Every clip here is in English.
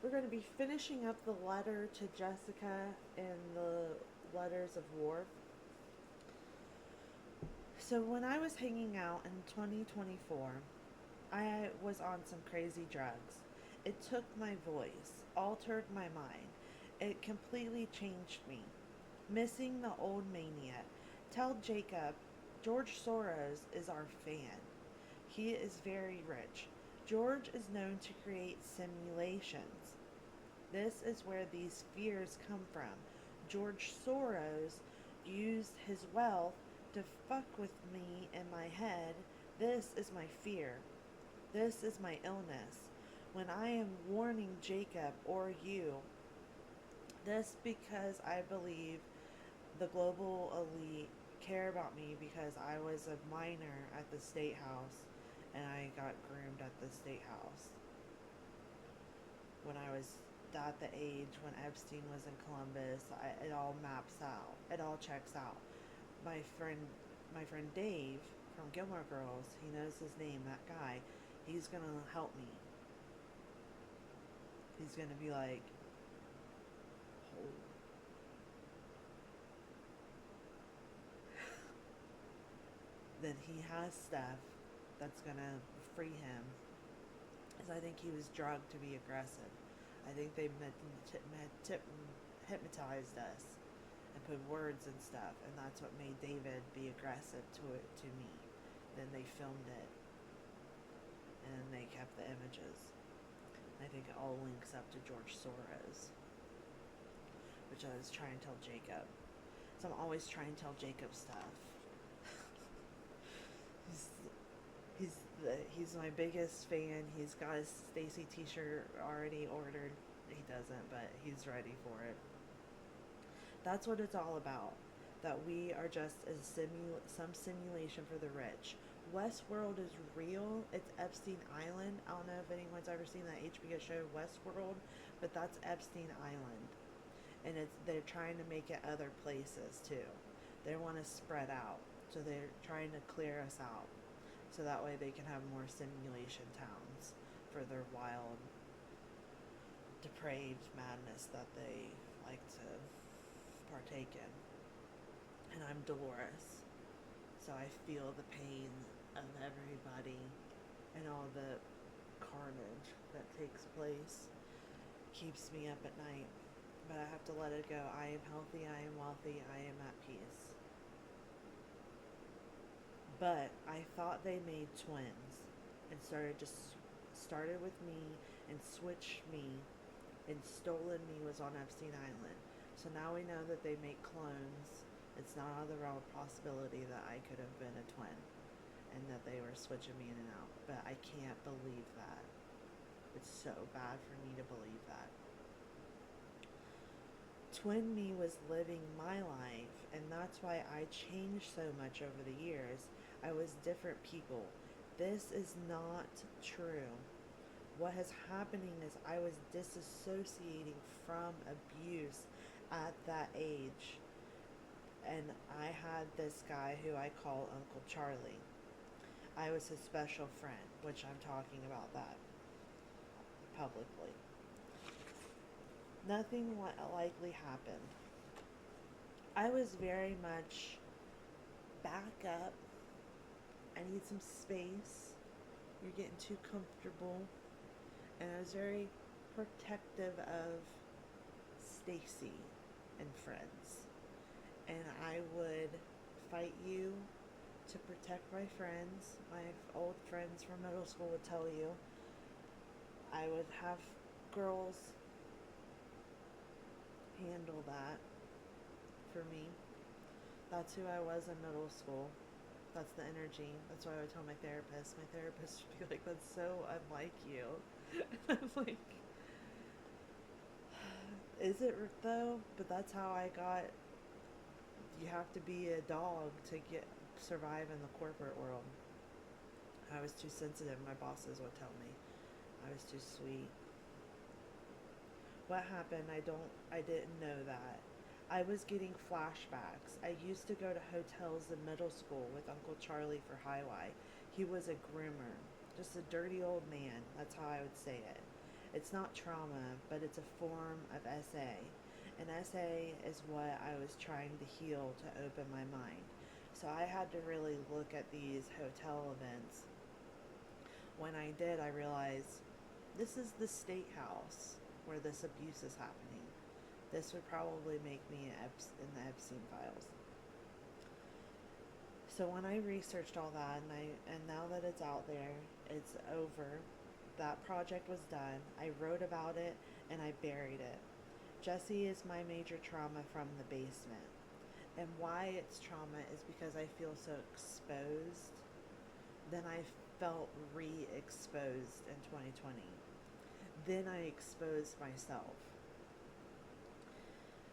We're going to be finishing up the letter to Jessica and the letters of war. So, when I was hanging out in 2024, I was on some crazy drugs. It took my voice, altered my mind. It completely changed me. Missing the old mania. Tell Jacob, George Soros is our fan. He is very rich. George is known to create simulations. This is where these fears come from. George Soros used his wealth to fuck with me in my head. This is my fear. This is my illness. When I am warning Jacob or you, this because I believe the global elite care about me because I was a minor at the state house and I got groomed at the state house when I was at the age when Epstein was in Columbus. It all maps out. It all checks out. My friend, my friend Dave from Gilmore Girls, he knows his name. That guy, he's gonna help me. He's gonna be like, oh. Then he has stuff that's gonna free him. Because I think he was drugged to be aggressive. I think they hypnotized us and put words and stuff, and that's what made David be aggressive to me. Then they filmed it, and then they kept the images. I think it all links up to George Soros, which I was trying to tell Jacob. So I'm always trying to tell Jacob stuff. He's my biggest fan. He's got his Stacy t-shirt already ordered. He doesn't, but he's ready for it. That's what it's all about. That we are just some simulation for the rich. Westworld is real. It's Epstein Island. I don't know if anyone's ever seen that HBO show Westworld, but that's Epstein Island, and they're trying to make it other places too. They want to spread out, so they're trying to clear us out, so that way they can have more simulation towns for their wild, depraved madness that they like to partake in. And I'm Dolores, so I feel the pain of everybody and all the carnage that takes place. Keeps me up at night, but I have to let it go. I am healthy, I am wealthy, I am at peace. But I thought they made twins and started with me and switched me and stolen me was on Epstein Island. So now we know that they make clones. It's not out of the realm of possibility that I could have been a twin and that they were switching me in and out. But I can't believe that. It's so bad for me to believe that. Twin me was living my life, and that's why I changed so much over the years. I was different people. This is not true. What is happening is I was disassociating from abuse at that age. And I had this guy who I call Uncle Charlie. I was his special friend, which I'm talking about that publicly. Nothing likely happened. I was very much back up. I need some space. You're getting too comfortable. And I was very protective of Stacy and friends. And I would fight you to protect my friends. My old friends from middle school would tell you. I would have girls handle that for me. That's who I was in middle school. That's the energy. That's why I would tell my therapist. My therapist would be like, that's so unlike you. And I'm like, is it though? But that's how I got. You have to be a dog to survive in the corporate world. I was too sensitive, my bosses would tell me. I was too sweet. What happened? I didn't know that. I was getting flashbacks. I used to go to hotels in middle school with Uncle Charlie for highway. He was a groomer, just a dirty old man. That's how I would say it. It's not trauma, but it's a form of SA. An SA is what I was trying to heal to open my mind. So I had to really look at these hotel events. When I did, I realized this is the state house where this abuse is happening. This would probably make me in the Epstein files. So when I researched all that, and now that it's out there, it's over. That project was done. I wrote about it and I buried it. Jesse is my major trauma from the basement. And why it's trauma is because I feel so exposed. Then I felt re-exposed in 2020. Then I exposed myself.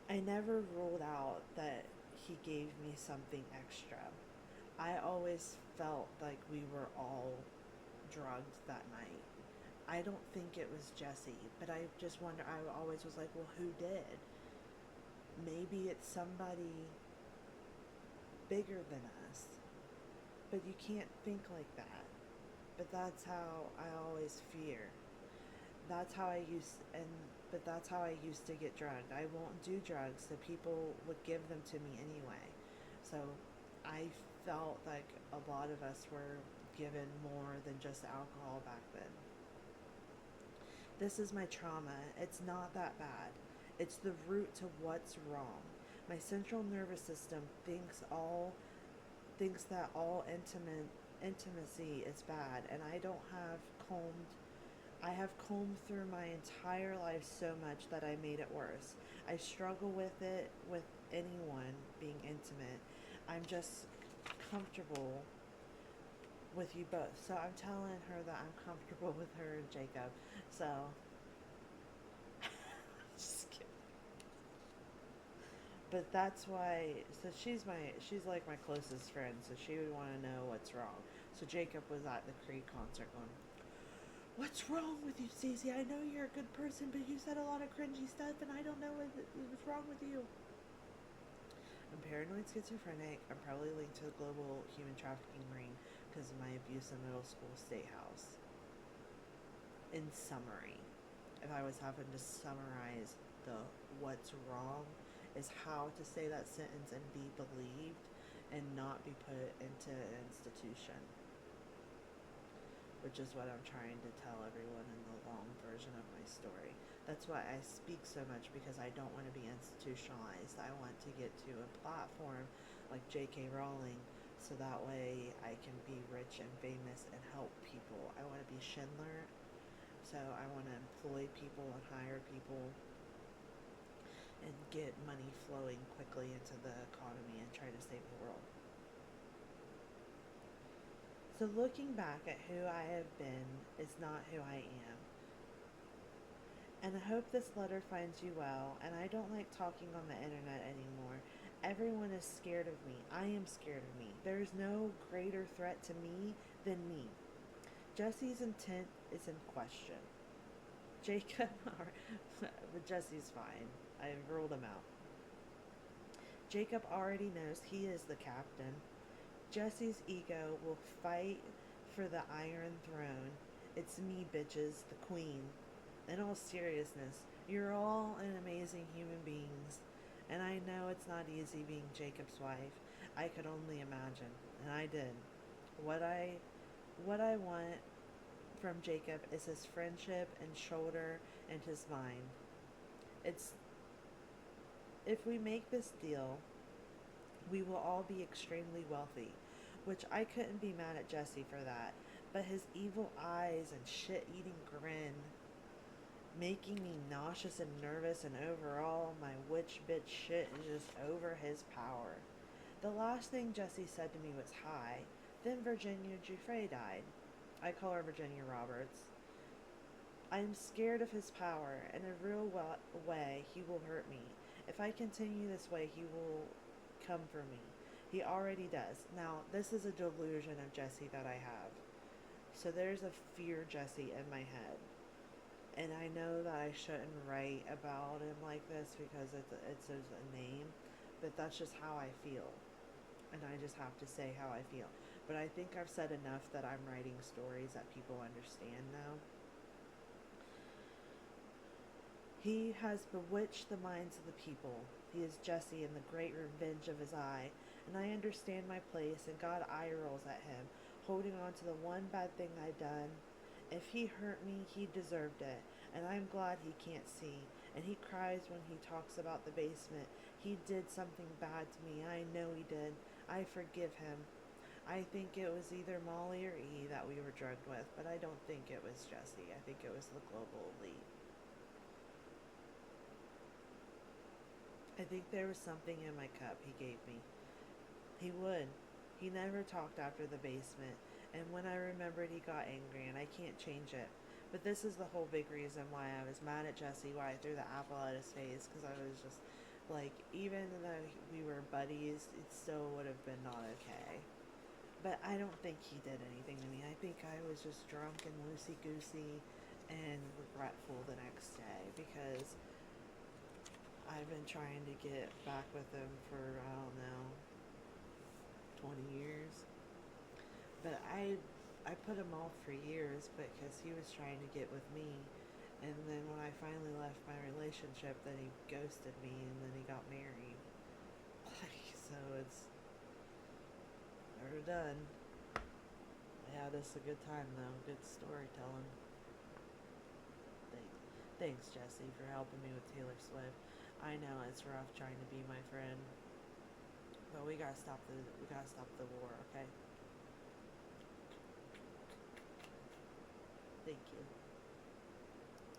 I never ruled out that he gave me something extra. I always felt like we were all drugged that night. I don't think it was Jesse, but I just wonder, I always was like, well, who did? Maybe it's somebody bigger than us. But you can't think like that. But that's how I always fear. That's how I used, but that's how I used to get drugged. I won't do drugs, so people would give them to me anyway. So I felt like a lot of us were given more than just alcohol back then. This is my trauma. It's not that bad. It's the root to what's wrong. My central nervous system thinks that all intimacy is bad, and I have combed through my entire life so much that I made it worse. I struggle with it with anyone being intimate. I'm just comfortable with you both. So I'm telling her that I'm comfortable with her and Jacob. So just kidding. But that's why, so she's like my closest friend, so she would want to know what's wrong. So Jacob was at the Creed concert going, "What's wrong with you, Stacey? I know you're a good person, but you said a lot of cringy stuff, and I don't know what's wrong with you." I'm paranoid schizophrenic. I'm probably linked to the global human trafficking ring because of my abuse in middle school state house. In summary, if I was having to summarize the what's wrong, is how to say that sentence and be believed and not be put into an institution, which is what I'm trying to tell everyone in the long version of my story. That's why I speak so much, because I don't want to be institutionalized. I want to get to a platform like J.K. Rowling, so that way I can be rich and famous and help people. I want to be Schindler, so I want to employ people and hire people and get money flowing quickly into the economy and try to save the world. So looking back at who I have been is not who I am. And I hope this letter finds you well, and I don't like talking on the internet anymore. Everyone is scared of me. I am scared of me. There is no greater threat to me than me. Jesse's intent is in question. Jacob, but Jesse's fine. I ruled him out. Jacob already knows he is the captain. Jesse's ego will fight for the Iron Throne. It's me, bitches, the queen. In all seriousness, you're all an amazing human beings, and I know it's not easy being Jacob's wife. I could only imagine, and I did. What I want from Jacob is his friendship and shoulder and his mind. It's if we make this deal, we will all be extremely wealthy, which I couldn't be mad at Jesse for that. But his evil eyes and shit-eating grin making me nauseous and nervous, and overall my witch bitch shit is just over his power. The last thing Jesse said to me was hi. Then Virginia Giuffre died. I call her Virginia Roberts. I am scared of his power. In a real way, he will hurt me. If I continue this way, he will come for me. He already does. Now, this is a delusion of Jesse that I have. So there's a fear Jesse in my head. And I know that I shouldn't write about him like this because it's a name, but that's just how I feel. And I just have to say how I feel. But I think I've said enough that I'm writing stories that people understand now. He has bewitched the minds of the people. He is Jesse in the great revenge of his eye, and I understand my place, and God eye rolls at him, holding on to the one bad thing I done. If he hurt me, he deserved it, and I'm glad he can't see. And he cries when he talks about the basement. He did something bad to me. I know he did. I forgive him. I think it was either Molly or E that we were drugged with, but I don't think it was Jesse. I think it was the global elite. I think there was something in my cup he gave me. He would. He never talked after the basement, and when I remembered, he got angry, and I can't change it. But this is the whole big reason why I was mad at Jesse, why I threw the apple at his face, because I was just like, even though we were buddies, it still would have been not okay. But I don't think he did anything to me. I think I was just drunk and loosey goosey and regretful the next day because I've been trying to get back with him for, I don't know, 20 years. But I put him off for years because he was trying to get with me. And then when I finally left my relationship, then he ghosted me and then he got married. So it's never done. Yeah, this is a good time though. Good storytelling. Thanks, Jesse, for helping me with Taylor Swift. I know it's rough trying to be my friend, but we gotta stop the war, okay? Thank you.